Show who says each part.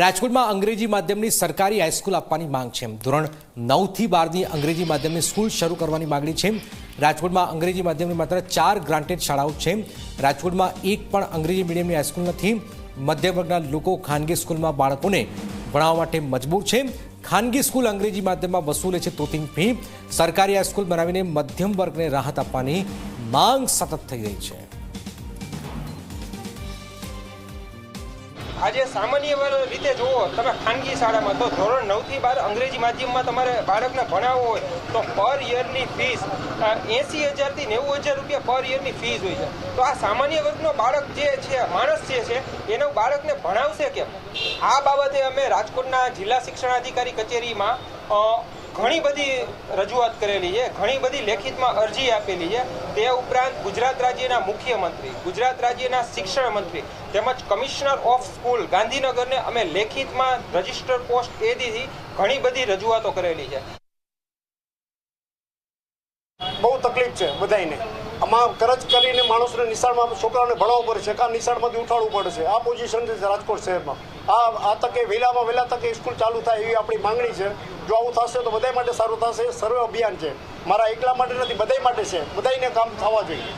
Speaker 1: રાજકોટમાં અંગ્રેજી માધ્યમની સરકારી હાઈસ્કૂલ આપવાની માંગ છે। ધોરણ 9 થી 12ની અંગ્રેજી માધ્યમની સ્કૂલ શરૂ કરવાની માંગણી છે। રાજકોટમાં અંગ્રેજી માધ્યમની માત્ર 4 ગ્રાન્ટેડ શાળાઓ છે। રાજકોટમાં એક પણ અંગ્રેજી મીડિયમની હાઈસ્કૂલ નથી। મધ્યમ વર્ગના લોકો ખાનગી સ્કૂલમાં બાળકોને ભણાવવા માટે મજબૂર છે। ખાનગી સ્કૂલ અંગ્રેજી માધ્યમમાં વસૂલે છે તોતિંગ ફી। સરકારી હાઈસ્કૂલ બનાવીને મધ્યમ વર્ગને રાહત આપવાની માંગ સતત થઈ રહી છે।
Speaker 2: આજે સામાન્ય રીતે જુઓ તમે ખાનગી શાળામાં તો ધોરણ 9 થી 12 અંગ્રેજી માધ્યમમાં તમારે બાળકને ભણાવવો હોય તો પર યરની ફીસ 80,000 થી 90,000 રૂપિયા પર યરની ફીસ હોય છે। તો આ સામાન્ય વર્ગનો બાળક જે છે માણસ જે છે એનો બાળકને ભણાવશે કેમ? આ બાબતે અમે રાજકોટના જિલ્લા શિક્ષણાધિકારી કચેરીમાં ઘણી બધી રજૂઆત કરેલી છે, ઘણી બધી લેખિતમાં અરજી આપેલી છે। તે ઉપરાંત ગુજરાત રાજ્યના મુખ્યમંત્રી, ગુજરાત રાજ્યના શિક્ષણ મંત્રી તેમજ કમિશનર ઓફ સ્કૂલ ગાંધીનગરને અમે લેખિતમાં રજિસ્ટર પોસ્ટ એથી ઘણી બધી રજૂઆતો કરેલી છે।
Speaker 3: બહુ તકલીફ છે બધાને। આમાં કરજ કરીને માણસોને નિશાળમાં છોકરાઓને ભણાવવું પડે છે, નિશાળમાંથી ઉઠાડવું પડે છે। આ પોઝિશન છે રાજકોટ શહેરમાં। આ તકે વહેલા તકે સ્કૂલ ચાલુ થાય એવી આપણી માંગણી છે। જો આવું થશે તો બધા માટે સારું થશે। સર્વે અભિયાન છે, મારા એકલા માટે નથી, બધા માટે છે, બધાને કામ થવા જોઈએ।